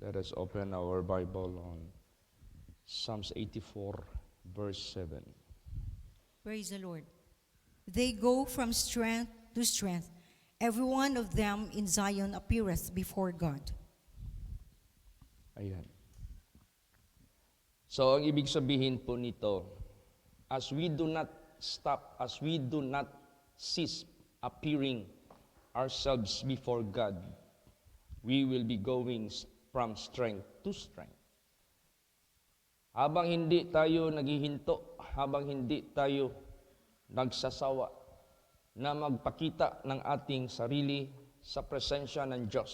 Let us open our Bible on Psalms 84, verse 7. Praise the Lord. They go from strength to strength. Every one of them in Zion appeareth before God. Ayan. So, ang ibig sabihin po nito, as we do not stop, as we do not cease appearing ourselves before God, we will be going from strength to strength. Habang hindi tayo naghihinto, habang hindi tayo nagsasawa na magpakita ng ating sarili sa presensya ng Diyos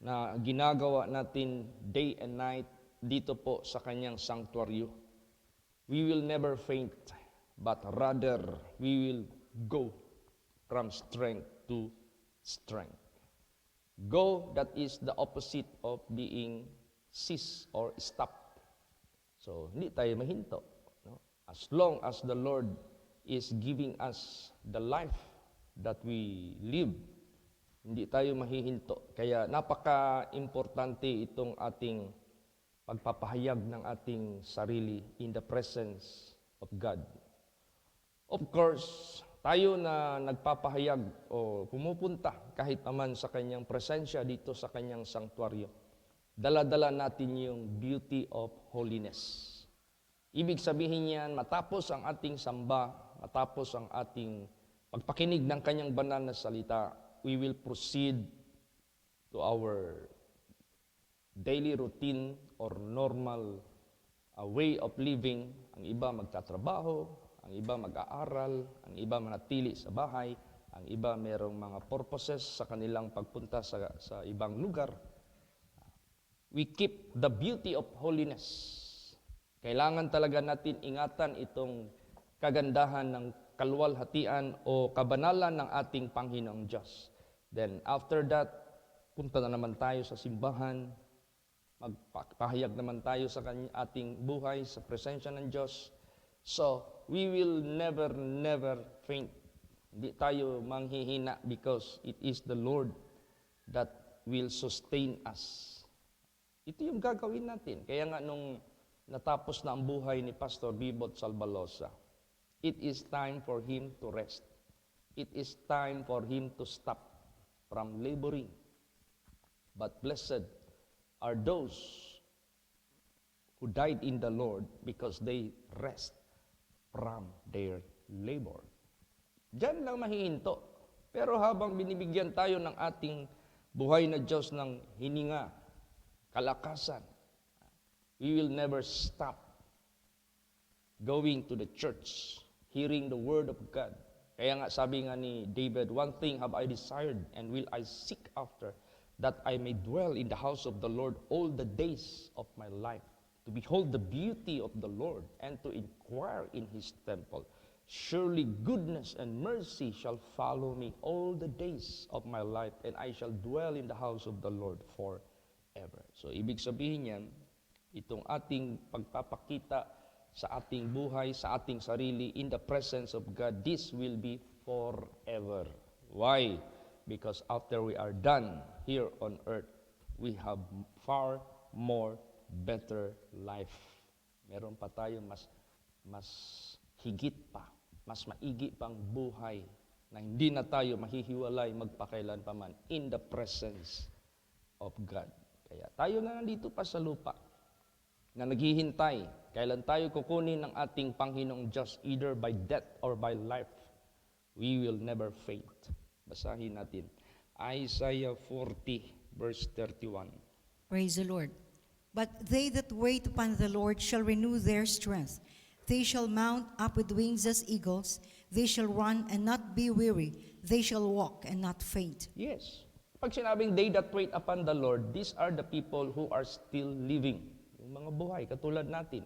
na ginagawa natin day and night dito po sa kanyang sanctuaryo. We will never faint, but rather we will go from strength to strength. Go, that is the opposite of being cease or stop. So, hindi tayo mahinto. No? As long as the Lord is giving us the life that we live, hindi tayo mahihinto. Kaya napaka-importante itong ating pagpapahayag ng ating sarili in the presence of God. Of course, tayo na nagpapahayag o pumupunta kahit naman sa kanyang presensya dito sa kanyang sanctuaryo, dala-dala natin yung beauty of holiness. Ibig sabihin niyan, matapos ang ating samba, matapos ang ating pagpakinig ng kanyang banal na salita, we will proceed to our daily routine or normal way of living. Ang iba magtatrabaho, ang iba mag-aaral, ang iba manatili sa bahay, ang iba merong mga purposes sa kanilang pagpunta sa ibang lugar. We keep the beauty of holiness. Kailangan talaga natin ingatan itong kagandahan ng kaluwalhatian o kabanalan ng ating Panginoong Diyos. Then after that, punta na naman tayo sa simbahan, magpahayag naman tayo sa ating buhay sa presensya ng Diyos. So, we will never faint. Hindi tayo manghihina because it is the Lord that will sustain us. Ito yung gagawin natin. Kaya nga nung natapos na ang buhay ni Pastor Bibot Salbalosa, it is time for him to rest. It is time for him to stop from laboring. But blessed are those who died in the Lord because they rest from their labor. Diyan lang mahihinto. Pero habang binibigyan tayo ng ating buhay na Diyos ng hininga, kalakasan, we will never stop going to the church, hearing the word of God. Kaya nga sabi nga ni David, one thing have I desired and will I seek after, that I may dwell in the house of the Lord all the days of my life, to behold the beauty of the Lord and to inquire in his temple. Surely goodness and mercy shall follow me all the days of my life, and I shall dwell in the house of the Lord forever. So ibig sabihin yan, itong ating pagpapakita sa ating buhay, sa ating sarili, in the presence of God, this will be forever. Why? Because after we are done here on earth, we have far more better life. Meron pa tayo mas higit pa, mas maigi pang buhay na hindi na tayo mahihiwalay magpakailan pa man in the presence of God. Kaya tayo na nandito pa sa lupa na naghihintay kailan tayo kukunin ng ating Panginoong Diyos, either by death or by life. We will never faint. Basahin natin. Isaiah 40, verse 31. Praise the Lord. But they that wait upon the Lord shall renew their strength. They shall mount up with wings as eagles. They shall run and not be weary. They shall walk and not faint. Yes. Pag sinabing they that wait upon the Lord, these are the people who are still living. Yung mga buhay, katulad natin.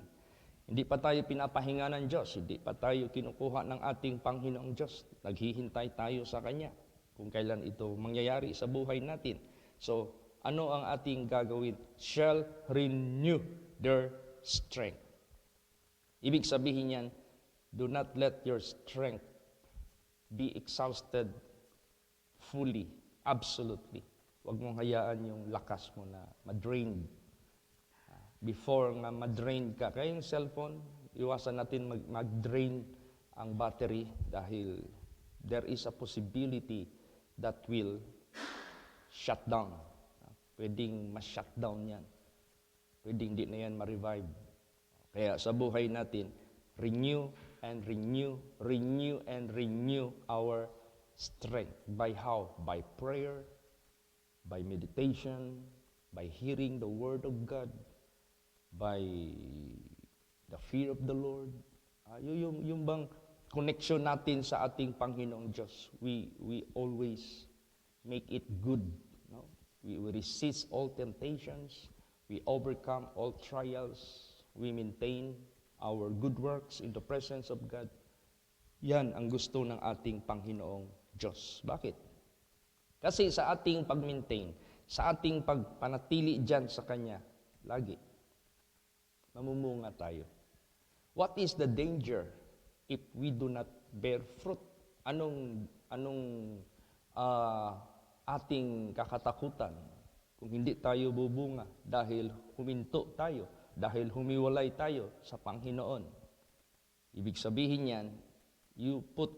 Hindi pa tayo pinapahinga ng Diyos. Hindi pa tayo kinukuha ng ating Panginoong Diyos. Naghihintay tayo sa Kanya kung kailan ito mangyayari sa buhay natin. So, ano ang ating gagawin? Shall renew their strength. Ibig sabihin yan, do not let your strength be exhausted fully, absolutely. Huwag mong hayaan yung lakas mo na ma-drain. Before nga ma-drain ka, kaya yung cellphone, iwasan natin mag-drain ang battery dahil there is a possibility that will shut down. Pwedeng ma-shut down yan. Pwedeng di na yan ma-revive. Kaya sa buhay natin, renew and renew, renew and renew our strength. By how? By prayer, by meditation, by hearing the Word of God, by the fear of the Lord. Yung bang connection natin sa ating Panginoong Diyos, we always make it good. No? We resist all temptations. We overcome all trials. We maintain our good works in the presence of God. Yan ang gusto ng ating Panginoong Diyos. Bakit? Kasi sa ating pag-maintain, sa ating pagpanatili dyan sa Kanya, lagi, mamumunga tayo. What is the danger if we do not bear fruit? Anong ating kakatakutan kung hindi tayo bubunga dahil huminto tayo, dahil humiwalay tayo sa Panginoon? Ibig sabihin yan, you put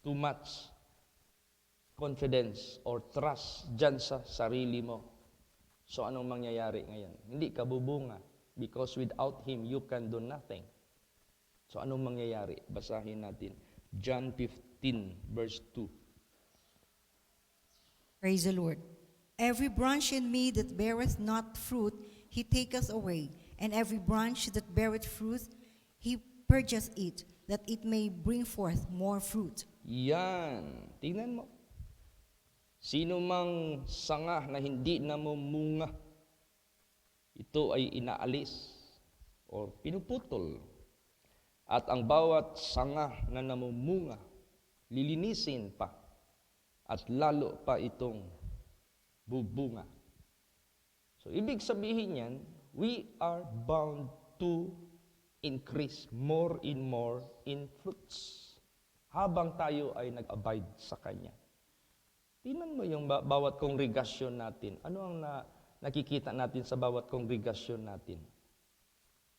too much confidence or trust dyan sa sarili mo. So anong mangyayari ngayon? Hindi ka bubunga because without Him, you can do nothing. So anong mangyayari? Basahin natin. John 15, verse 2. Praise the Lord. Every branch in me that beareth not fruit, He taketh away. And every branch that beareth fruit, He purgeth it, that it may bring forth more fruit. Yan. Tingnan mo. Sino mang sanga na hindi namumunga, ito ay inaalis o pinuputol. At ang bawat sanga na namumunga, lilinisin pa at lalo pa itong bubunga. So, ibig sabihin yan, we are bound to increase more in fruits habang tayo ay nag-abide sa Kanya. Tingnan mo yung bawat kongregasyon natin. Ano ang nakikita natin sa bawat kongregasyon natin?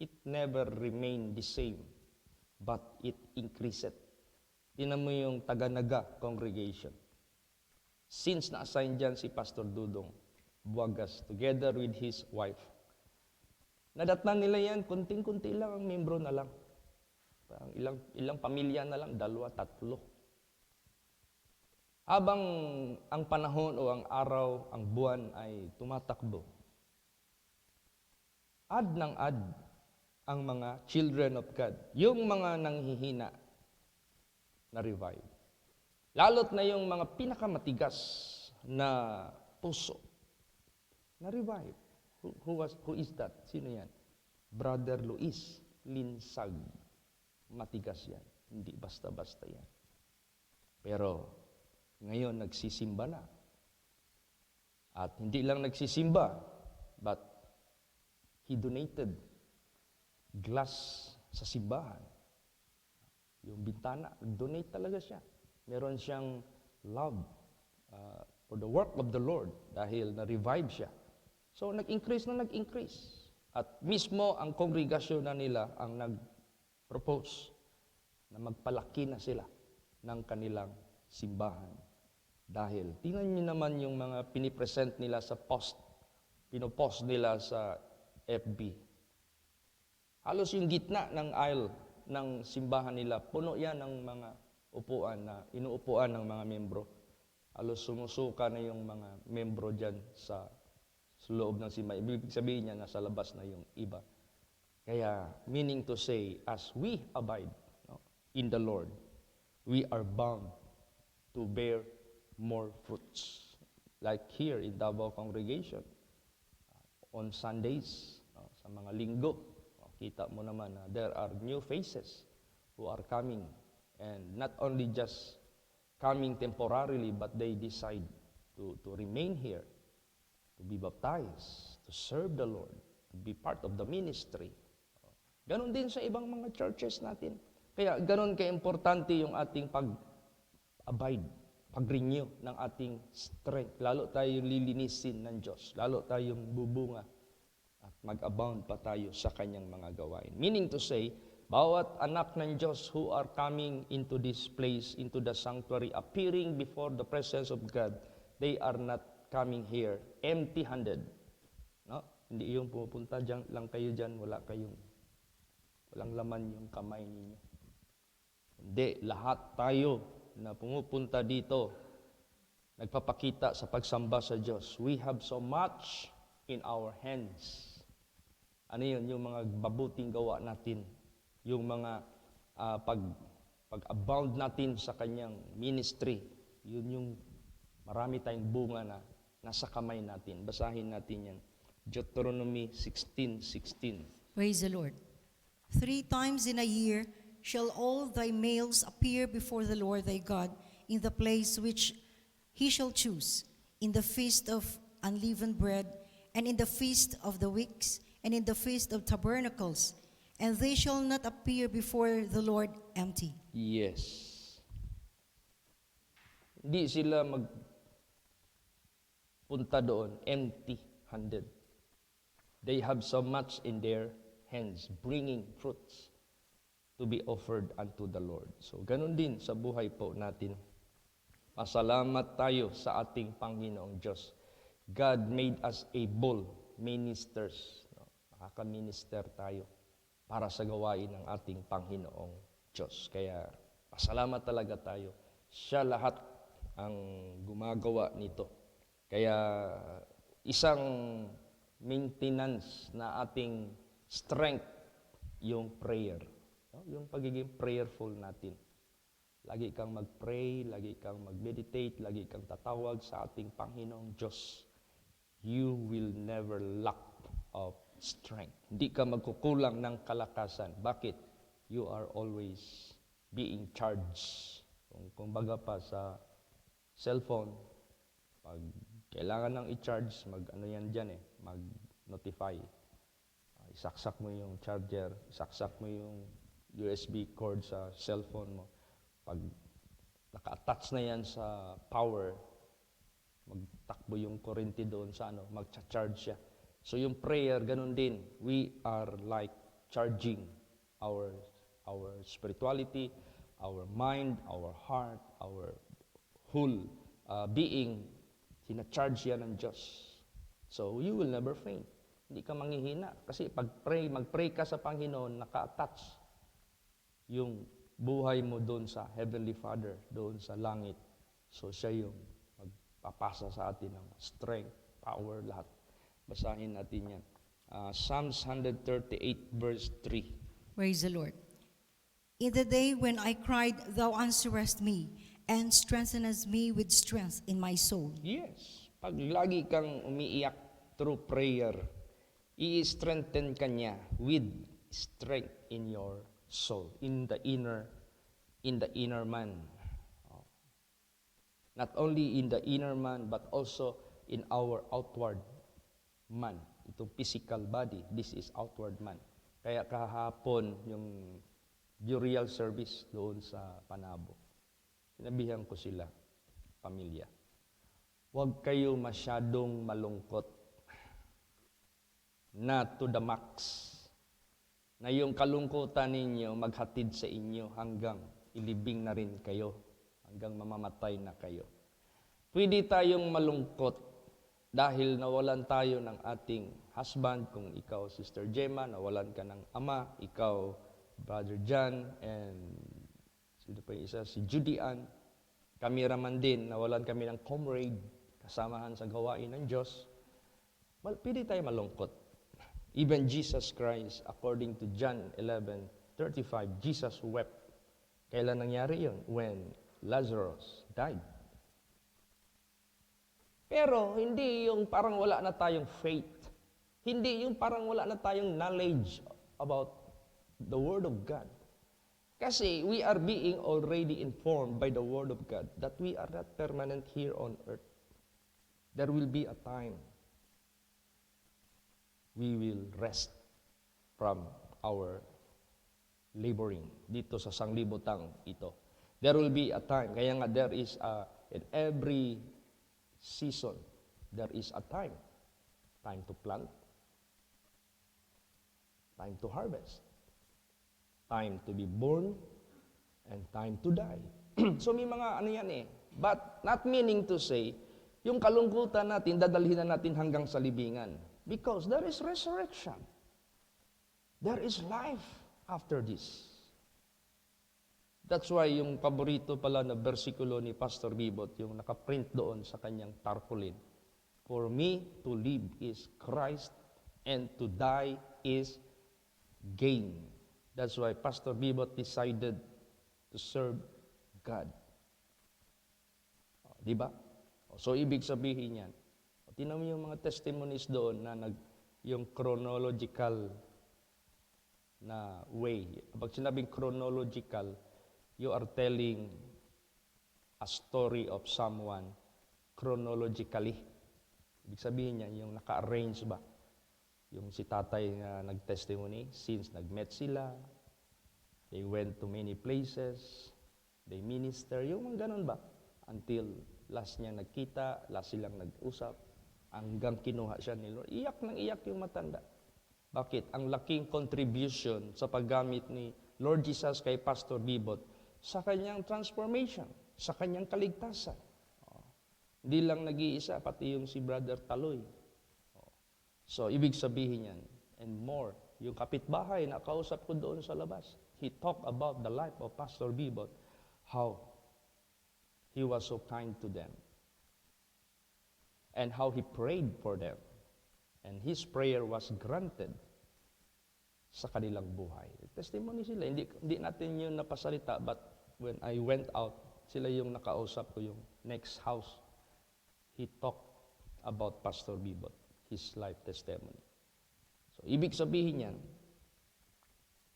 It never remained the same, but it increased. Tingnan mo yung Taganaga congregation. Since na-assign dyan si Pastor Dudong Buagas together with his wife, nadatnan nila yan, kunting-kunti lang ang membro na lang. Parang ilang pamilya na lang, 2, 3. Habang ang panahon o ang araw, ang buwan ay tumatakbo, add ang mga children of God, yung mga nanghihina na revive. Lalot na yung mga pinakamatigas na puso na revive. Who is that? Sino yan? Brother Luis Linsag. Matigas yan. Hindi basta-basta yan. Pero ngayon nagsisimba na. At hindi lang nagsisimba, but he donated glass sa simbahan. Yung bintana, donate talaga siya. Meron siyang love for the work of the Lord dahil na-revive siya. So, nag-increase. At mismo ang kongregasyon na nila ang nag-propose na magpalaki na sila ng kanilang simbahan. Dahil, tingnan niyo naman yung mga pinipresent nila sa pinopost nila sa FB. Halos yung gitna ng aisle ng simbahan nila, puno yan ng mga upuan na inuupuan ng mga membro. Halos sumusuka na yung mga membro dyan sa loob ng simbahan. Ibig sabihin niya, nasa labas na yung iba. Kaya, meaning to say, as we abide in the Lord, we are bound to bear more fruits. Like here in Davao congregation, on Sundays, sa mga linggo, kita mo naman na there are new faces who are coming. And not only just coming temporarily, but they decide to remain here, to be baptized, to serve the Lord, to be part of the ministry. Ganon din sa ibang mga churches natin. Kaya ganon ka-importante yung ating pag-abide, pag-renew ng ating strength. Lalo tayong lilinisin ng Diyos. Lalo tayong bubunga at mag-abound pa tayo sa kanyang mga gawain. Meaning to say, bawat anak ng Diyos who are coming into this place, into the sanctuary, appearing before the presence of God, they are not coming here empty-handed. No? Hindi yung pupunta dyan, lang kayo dyan, walang laman yung kamay ninyo. Hindi, lahat tayo na pumupunta dito, nagpapakita sa pagsamba sa Diyos. We have so much in our hands. Ano yun? Yung mga babuting gawa natin. Yung mga pag-abound natin sa kanyang ministry. Yun yung marami tayong bunga na nasa kamay natin. Basahin natin yan. Deuteronomy 16:16. Praise the Lord. 3 times in a year shall all thy males appear before the Lord thy God in the place which he shall choose, in the feast of unleavened bread, and in the feast of the weeks, and in the feast of tabernacles, and they shall not appear before the Lord empty. Yes. Hindi sila magpunta doon empty-handed. They have so much in their hands, bringing fruits to be offered unto the Lord. So, ganun din sa buhay po natin. Pasalamat tayo sa ating Panginoong Diyos. God made us able ministers. Makaka-minister tayo para sa gawain ng ating Panginoong Diyos. Kaya, pasalamat talaga tayo. Siya lahat ang gumagawa nito. Kaya, isang maintenance na ating strength, yung prayer. Yung pagiging prayerful natin. Lagi kang mag-pray, lagi kang mag-meditate, lagi kang tatawag sa ating Panginoong Diyos. You will never lack of strength. Hindi ka magkukulang ng kalakasan. Bakit? You are always being charged. Kung baga pa sa cellphone, pag kailangan ng i-charge, mag-notify. Isaksak mo yung charger, isaksak mo yung USB cord sa cellphone mo. Pag naka-attach na yan sa power, magtakbo yung kurente doon sa mag-charge siya. So yung prayer, ganun din. We are like charging our spirituality, our mind, our heart, our whole being. Sina-charge yan ng Diyos. So you will never faint. Hindi ka manghihina. Kasi mag-pray ka sa Panginoon, naka-attach yung buhay mo doon sa Heavenly Father, doon sa langit. So siya yung magpapasa sa atin ng strength, power, lahat. Basahin natin yan. Psalms 138 verse 3. Praise the Lord. In the day when I cried, thou answerest me, and strengthenest me with strength in my soul. Yes. Pag lagi kang umiiyak through prayer, i-strengthen ka niya with strength in your soul, in the inner man. Not only in the inner man, but also in our outward man. Itong physical body, this is outward man. Kaya kahapon, yung burial service doon sa Panabo, sinabihan ko sila, pamilya, huwag kayo masyadong malungkot na to the max, na yung kalungkutan ninyo maghatid sa inyo hanggang ilibing na rin kayo, hanggang mamamatay na kayo. Pwede tayong malungkot dahil nawalan tayo ng ating husband, kung ikaw, Sister Gemma, nawalan ka ng ama, ikaw, Brother John, and sino pa yung isa, si Judy Ann. Kami raman din, nawalan kami ng comrade, kasamahan sa gawain ng Diyos. Pwede tayo malungkot. Even Jesus Christ, according to John 11:35, Jesus wept. Kailan nangyari yun? When Lazarus died. Pero hindi yung parang wala na tayong faith. Hindi yung parang wala na tayong knowledge about the Word of God. Kasi we are being already informed by the Word of God that we are not permanent here on earth. There will be a time we will rest from our laboring dito sa sanglibutang ito. There will be a time, kaya nga there is a In every season, there is a time. Time to plant, time to harvest, time to be born, and time to die. So may mga ano yan eh. But not meaning to say, yung kalungkutan natin, dadalhin na natin hanggang sa libingan. Because there is resurrection. There is life after this. That's why yung paborito pala na bersikulo ni Pastor Bibot, yung nakaprint doon sa kanyang tarpaulin. For me to live is Christ and to die is gain. That's why Pastor Bibot decided to serve God. Di ba? So, ibig sabihin yan. Tingnan mo yung mga testimonies doon na yung chronological na way. Pag sinabing chronological, you are telling a story of someone chronologically. Ibig sabihin niya, yung naka-arrange ba? Yung si tatay na nag-testimony, since nag-met sila, they went to many places, they minister, yung mga ganun ba? Until last niya nagkita, last silang nag-usap, hanggang kinuha siya ni Lord. Iyak nang iyak yung matanda. Bakit? Ang laking contribution sa paggamit ni Lord Jesus kay Pastor Bibot sa kanyang transformation, sa kanyang kaligtasan. Hindi lang nag-iisa, pati yung si Brother Taloy. So, ibig sabihin yan, and more, yung kapitbahay na kausap ko doon sa labas, he talked about the life of Pastor Bibot, how he was so kind to them, and how he prayed for them, and his prayer was granted sa kanilang buhay. Testimony sila, hindi natin yun napasalita, but when I went out, sila yung nakausap ko, yung next house, he talked about Pastor Bibot, his life testimony. So, ibig sabihin niyan,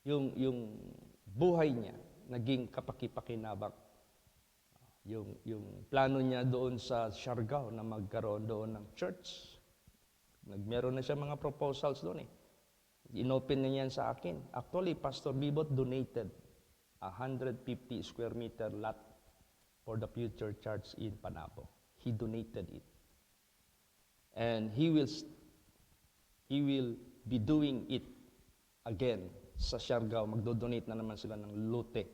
yung buhay niya, naging kapaki-pakinabang. Yung plano niya doon sa Siargao na magkaroon doon ng church, meron na siya mga proposals doon eh. Inopen na niyan sa akin. Actually, Pastor Bibot donated 150 square meter lot for the future church in Panabo. He donated it. And he will be doing it again sa Siargao. Magdo-donate na naman sila ng lote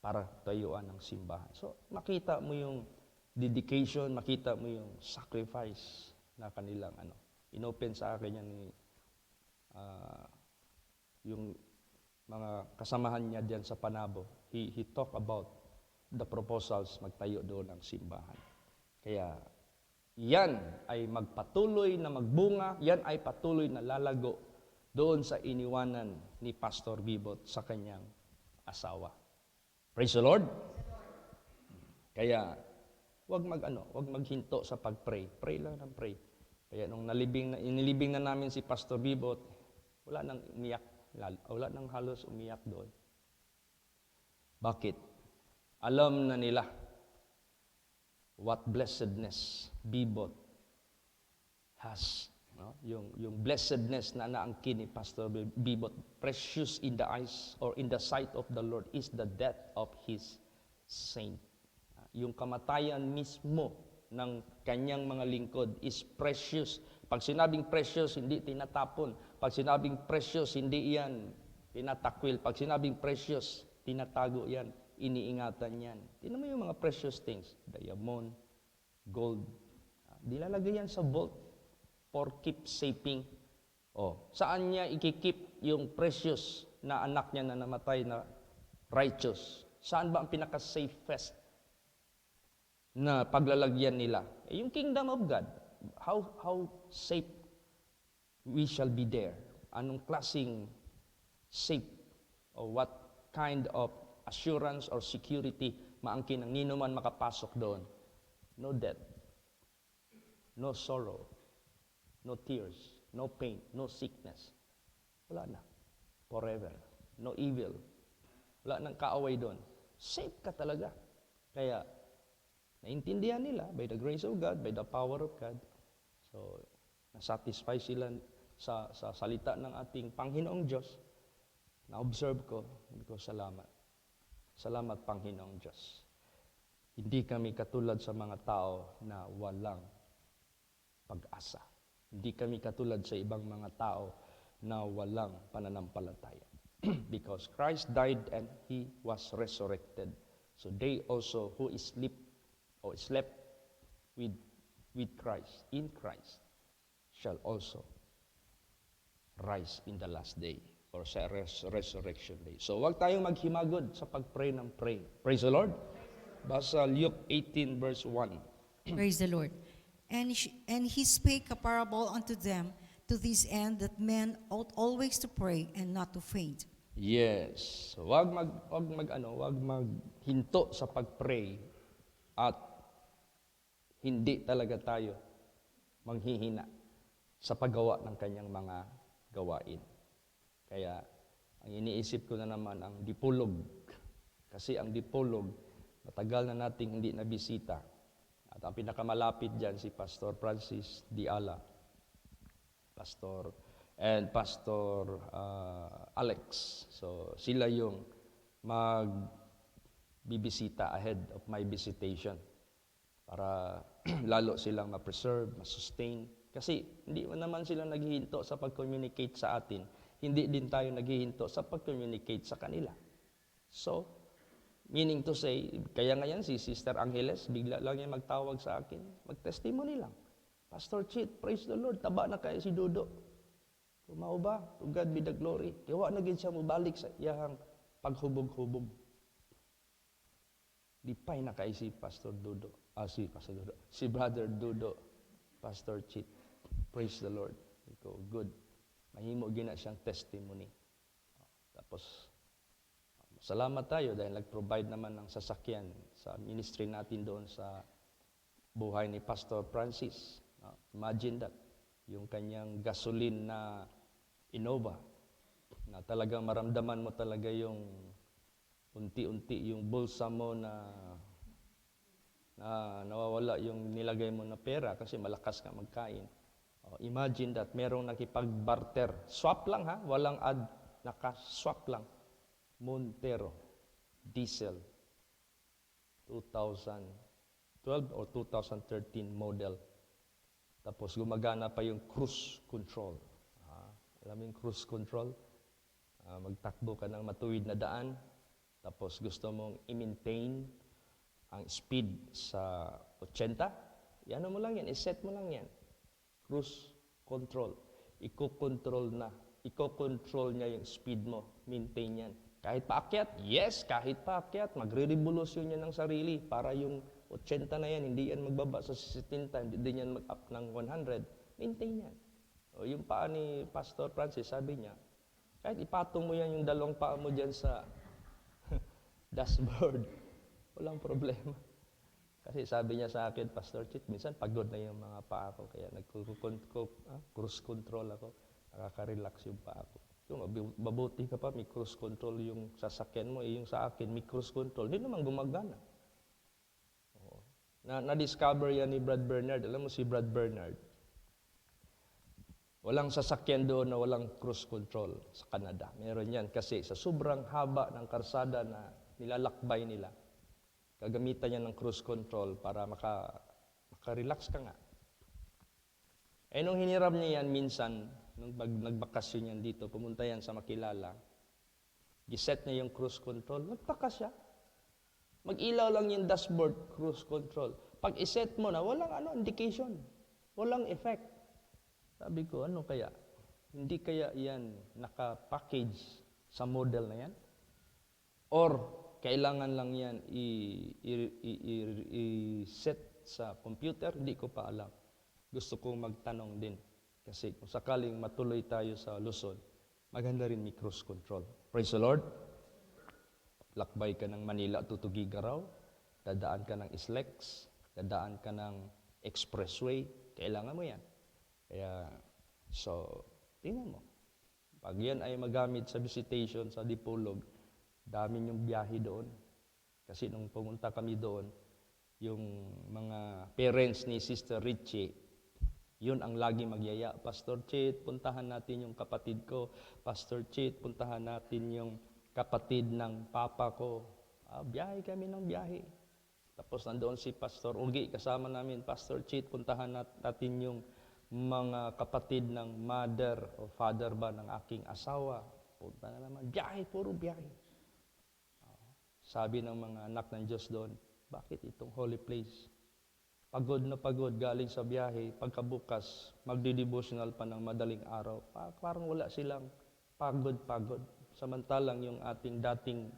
para tayuan ng simbahan. So, makita mo yung dedication, makita mo yung sacrifice na kanilang inopen sa akin yan yung mga kasamahan niya diyan sa Panabo. He talked about the proposals magtayo doon ng simbahan. Kaya yan ay magpatuloy na magbunga, yan ay patuloy na lalago doon sa iniwanan ni Pastor Bibot sa kanyang asawa. Praise the Lord. Kaya wag maghinto sa pag-pray. Pray lang ng pray. Kaya nung inilibing na namin si Pastor Bibot, wala nang umiyak, wala nang halos umiyak doon. Bakit? Alam na nila what blessedness Bibot has. No? Yung blessedness na naangkin ni Pastor Bibot, precious in the eyes or in the sight of the Lord is the death of His saint. Yung kamatayan mismo ng kanyang mga lingkod is precious. Pag sinabing precious, hindi tinatapon. Pag sinabing precious, hindi yan tinatakwil. Pag sinabing precious, tinatago yan. Iniingatan yan. Tingnan mo yung mga precious things. Diamond, gold. Dilalagay yan sa vault for keepsaping. Saan niya ikikip yung precious na anak niya na namatay na righteous? Saan ba ang pinaka-safest na paglalagyan nila? Yung kingdom of God. How safe we shall be there? Anong klaseng safe? Or what kind of assurance or security maangkin ng nino man makapasok doon? No death, no sorrow, no tears, no pain, no sickness. Wala na. Forever. No evil. Wala nang kaaway doon. Safe ka talaga. Kaya, naintindihan nila by the grace of God, by the power of God. So, nasatisfy sila sa salita ng ating Panginoong Diyos. Na-observe ko, sabi ko, salamat. Salamat, Panginoong Diyos. Hindi kami katulad sa mga tao na walang pag-asa. Hindi kami katulad sa ibang mga tao na walang pananampalataya. Because Christ died and He was resurrected. So they also who is sleep or slept with Christ, in Christ, shall also rise in the last day or sa resurrection day. So huwag tayong maghimagod sa pag-pray ng pray. Praise the Lord. Basa Luke 18 verse 1. Praise the Lord. And he spake a parable unto them to this end, that men ought always to pray and not to faint. Yes. So, wag maghinto sa pag-pray at hindi talaga tayo manghihina sa paggawa ng kanyang mga gawain. Kaya ang iniisip ko na naman ang dipulog. Kasi ang dipulog, matagal na nating hindi nabisita. At ang pinakamalapit dyan si Pastor Francis Diala, Pastor Alex. So sila yung magbibisita ahead of my visitation para lalo silang ma-preserve, ma-sustain. Kasi hindi naman sila naghihinto sa pag-communicate sa atin. Hindi din tayo naghihinto sa pag-communicate sa kanila. So, meaning to say, kaya ngayon si Sister Angeles, bigla lang niya magtawag sa akin, mag-testimony lang. Pastor Chit, praise the Lord, taba na kayo si Dudo. Mao ba? To God be the glory. Kaya na gid siya mubalik sa iyang paghubog-hubog. Lipay na kayo si Pastor Dudo. Si Brother Dudo, Pastor Chit. Praise the Lord. Iko, good. Mahimo gina siyang testimony. Tapos, salamat tayo dahil nag-provide naman ng sasakyan sa ministry natin doon sa buhay ni Pastor Francis. Imagine that. Yung kanyang gasoline na Innova, na talagang maramdaman mo talaga yung unti-unti yung bulsa mo na nawawala yung nilagay mo na pera kasi malakas ka magkain. Imagine that, merong nakipag-barter. Swap lang ha, walang ad, naka-swap lang. Montero, diesel, 2012 or 2013 model. Tapos gumagana pa yung cruise control. Alam mo yung cruise control? Magtakbo ka ng matuwid na daan, tapos gusto mong i-maintain ang speed sa 80, ano mo lang yan, iset mo lang yan. Cruise control. Iko-control niya yung speed mo, maintain yan. Kahit paakyat, yes, kahit paakyat, magre-revolusyon yan ng sarili para yung 80 na yan, hindi yan magbaba sa 70, hindi din yan mag-up ng 100, maintain yan. O yung paa ni Pastor Francis, sabi niya, kahit ipatong mo yan yung dalawang paa mo dyan sa dashboard, walang problema. Kasi sabi niya sa akin, Pastor Chit, minsan pagod na yung mga paa ko, kaya cruise control ako, nakaka-relax yung paa ko. Yung mabuti ka pa, may cruise control yung sasakyan mo, yung sa akin, may cruise control, hindi naman gumagana. Na-discover yan ni Brad Bernard. Alam mo si Brad Bernard, walang sasakyan doon na walang cruise control sa Canada. Meron yan kasi sa sobrang haba ng karsada na nilalakbay nila, gagamitan niya ng cruise control para maka-relax ka nga. Eh nung hiniram niya yan minsan, nung nagbakasyon yan dito, pumunta yan sa Makilala, giset niya yung cruise control, nagtaka siya. Mag-ilaw lang yung dashboard, cruise control. Pag iset mo na, walang indication, walang effect. Sabi ko, ano kaya? Hindi kaya yan naka-package sa model na yan? Or kailangan lang yan i-set sa computer? Hindi ko pa alam. Gusto kong magtanong din. Kasi kung sakaling matuloy tayo sa Luzon, maganda rin may cruise control. Praise the Lord. Lakbay ka ng Manila to Tugigaraw, dadaan ka ng Islex, dadaan ka ng Expressway, kailangan mo yan. Kaya, so, tingnan mo. Pag yan ay magamit sa visitation sa Dipolog, dami yung biyahe doon. Kasi nung pumunta kami doon, yung mga parents ni Sister Richie, yun ang lagi magyaya. Pastor Chit, puntahan natin yung kapatid ko. Pastor Chit, puntahan natin yung kapatid ng papa ko. Biyahe kami ng biyahe. Tapos nandoon si Pastor Ugi, kasama namin, Pastor Chit, puntahan natin yung mga kapatid ng mother o father ba ng aking asawa. Punta na naman, biyahe, puro biyahe. Sabi ng mga anak ng Diyos doon, bakit itong holy place? Pagod na pagod galing sa biyahe, pagkabukas, magdi-devotional pa ng madaling araw. Parang wala silang pagod-pagod. Samantalang yung ating dating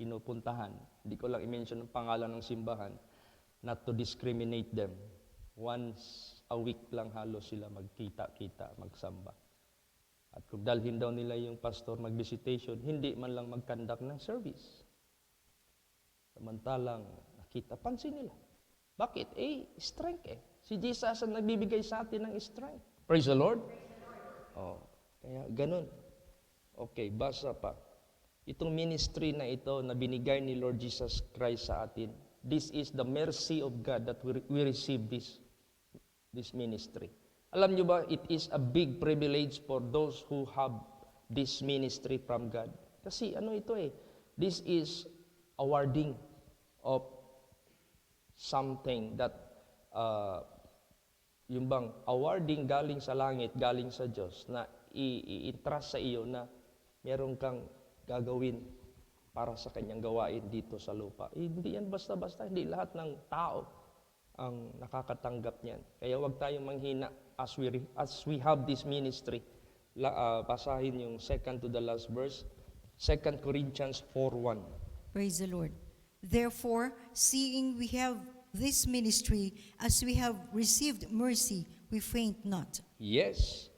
pinupuntahan, hindi ko lang i-mention ang pangalan ng simbahan, not to discriminate them. Once a week lang halos sila magkita-kita, magsamba. At kung dalhin daw nila yung pastor mag-visitation, hindi man lang mag-conduct ng service. Samantalang nakita, pansin nila. Bakit? Strength eh. Si Jesus ang nagbibigay sa atin ng strength. Praise the Lord. Oh, kaya ganun. Okay, basa pa. Itong ministry na ito na binigay ni Lord Jesus Christ sa atin, this is the mercy of God that we receive this ministry. Alam nyo ba, it is a big privilege for those who have this ministry from God. Kasi ano ito this is awarding of something that yung bang awarding galing sa langit, galing sa Diyos na i-entrust sa iyo na meron kang gagawin para sa kanyang gawain dito sa lupa. Hindi yan basta-basta, hindi lahat ng tao ang nakakatanggap niyan. Kaya wag tayong manghina as we have this ministry. Basahin yung second to the last verse, 2 Corinthians 4:1. Praise the Lord. Therefore, seeing we have this ministry, as we have received mercy, we faint not. Yes.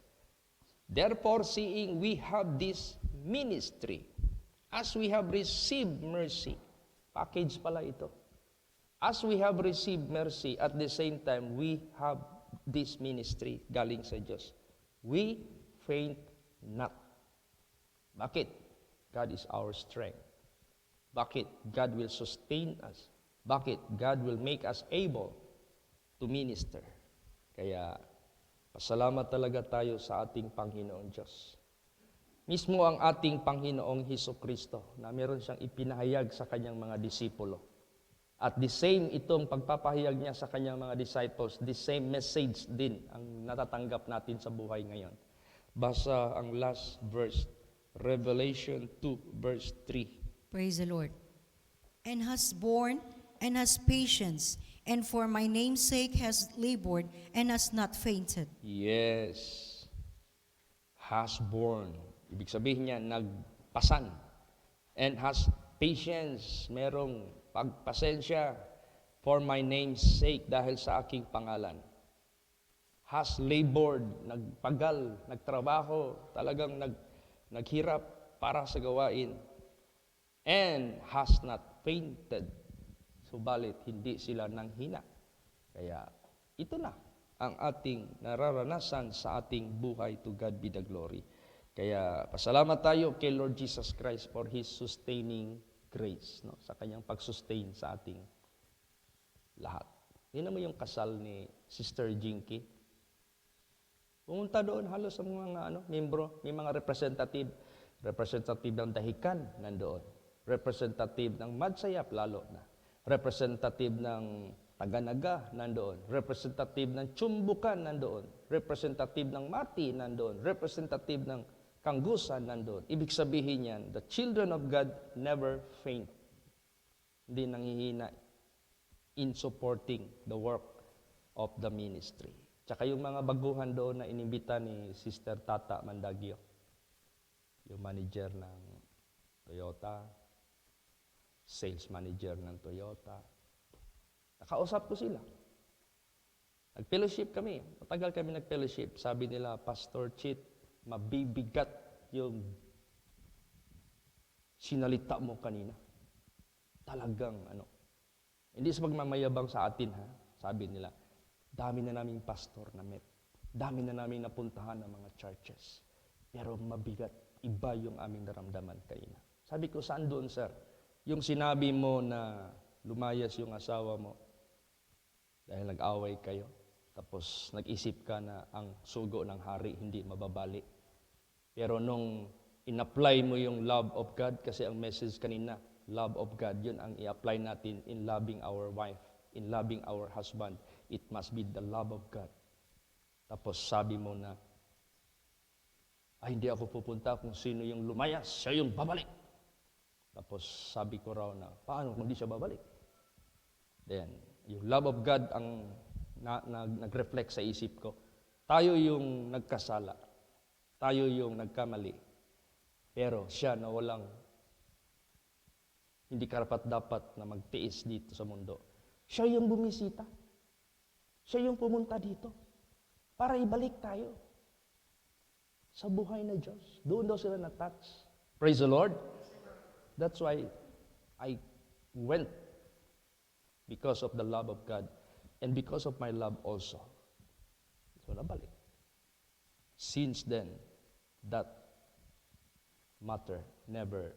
Therefore, seeing we have this ministry, as we have received mercy, package pala ito. As we have received mercy, at the same time, we have this ministry galing sa Diyos. We faint not. Bakit? God is our strength. Bakit? God will sustain us. Bakit? God will make us able to minister. Kaya, pasalamat talaga tayo sa ating Panginoon Diyos. Mismo ang ating Panginoong Hesukristo na meron siyang ipinahayag sa kanyang mga disipulo. At the same itong pagpapahayag niya sa kanyang mga disciples, the same message din ang natatanggap natin sa buhay ngayon. Basa ang last verse, Revelation 2 verse 3. Praise the Lord. And has borne and has patience, and for my name's sake has labored and has not fainted. Yes. Has borne. Ibig sabihin niya, nagpasan. And has patience. Merong pagpasensya for my name's sake, dahil sa aking pangalan. Has labored. Nagpagal, nagtrabaho, talagang naghirap para sa gawain. And has not fainted. Subalit, hindi sila nanghina. Kaya, ito na ang ating nararanasan sa ating buhay. To God be the glory. Kaya, pasalamat tayo kay Lord Jesus Christ for His sustaining grace, no? Sa kanyang pag-sustain sa ating lahat. Tingnan mo yung kasal ni Sister Jinky. Pumunta doon halos ang mga membro, may mga representative ng Dahican nandoon. Representative ng Madsayap lalo na. Representative ng Taganaga nandoon. Representative ng Chumbukan nandoon. Representative ng Mati nandoon. Representative ng Kanggusan nandoon. Ibig sabihin yan, the children of God never faint. Hindi nanghihina in supporting the work of the ministry. Tsaka yung mga baguhan doon na inimbita ni Sister Tata Mandagio, yung manager ng Toyota, sales manager ng Toyota. Nakausap ko sila. Nag-fellowship kami. Matagal kami nag-fellowship. Sabi nila, Pastor Chit, mabibigat yung sinalita mo kanina. Talagang hindi sa pagmamayabang sa atin, ha? Sabi nila, dami na naming pastor na met. Dami na naming napuntahan ng mga churches. Pero mabigat, iba yung aming naramdaman kanina. Sabi ko, saan doon, sir? Yung sinabi mo na lumayas yung asawa mo dahil nag-away kayo, tapos nag-isip ka na ang sugo ng hari hindi mababali. Pero nung in-apply mo yung love of God, kasi ang message kanina, love of God, yun ang i-apply natin in loving our wife, in loving our husband. It must be the love of God. Tapos sabi mo na, hindi ako pupunta kung sino yung lumayas, siya yung babalik. Tapos sabi ko raw na, paano kung di siya babalik? Then, yung love of God ang nag-reflect sa isip ko. Tayo yung nagkasala. Tayo yung nagkamali. Pero siya na hindi karapat-dapat na magtiis dito sa mundo. Siya yung bumisita. Siya yung pumunta dito. Para ibalik tayo sa buhay na Diyos. Doon daw sila na-touch. Praise the Lord. That's why I went because of the love of God and because of my love also. So nabalik. Since then, that matter never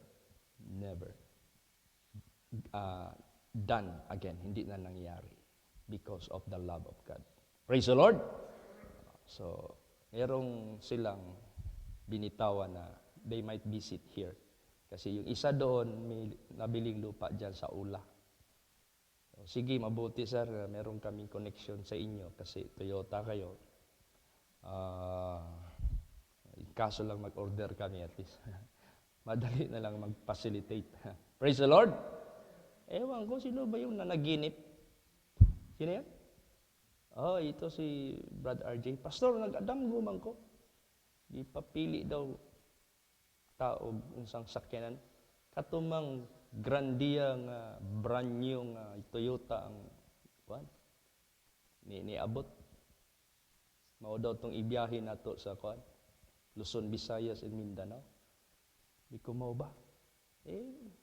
done again. Hindi na nangyari because of the love of God. Praise the Lord. So, merong silang binitawan na they might visit here. Kasi yung isa doon, may nabiling lupa dyan sa Ula. So, sige, mabuti sir, meron kaming connection sa inyo kasi Toyota kayo. Kaso lang mag-order kami at least. Madali na lang mag-facilitate. Praise the Lord! Ewan ko, sino ba yung nanaginip? Sino yan? Ito si Brad RJ. Pastor, nag-adamgo man ko. Di papili daw tao unsang sakyanan. Katumang grandiya nga brand new nga Toyota ang niabot. Mao daw tong ibiyahe nato sa Luzon, Visayas, and Mindanao. Di ko mao ba?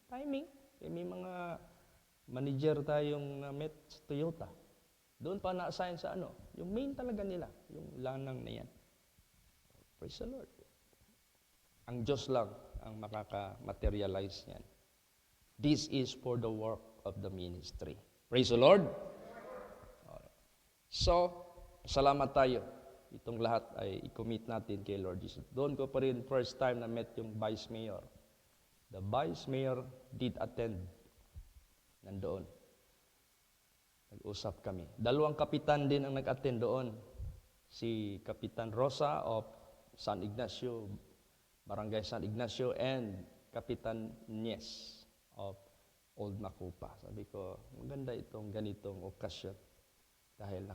Timing. May mga manager tayong met sa Toyota. Doon pa na-assign sa yung main talaga nila, yung lanang na yan. Praise the Lord. Ang Diyos lang ang makaka-materialize niyan. This is for the work of the ministry. Praise the Lord. Okay. So, salamat tayo. Itong lahat ay i-commit natin kay Lord Jesus. Doon ko pa rin first time na met yung Vice Mayor. The Vice Mayor did attend. Nandoon. Nag-usap kami. Dalawang kapitan din ang nag-attend doon. Si Kapitan Rosa of San Ignacio, Barangay San Ignacio, and Kapitan Nies of Old Macupa. Sabi ko, maganda itong ganitong okasyon. Dahil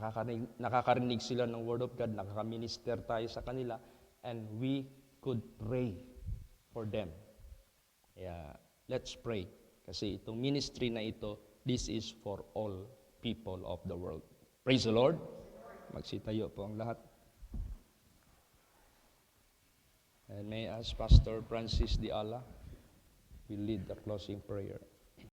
nakakarinig sila ng Word of God, nakaka-minister tayo sa kanila, and we could pray for them. Kaya, let's pray. Kasi itong ministry na ito, this is for all people of the world. Praise the Lord. Magsitayo po ang lahat. And may I ask Pastor Francis Diala will lead the closing prayer.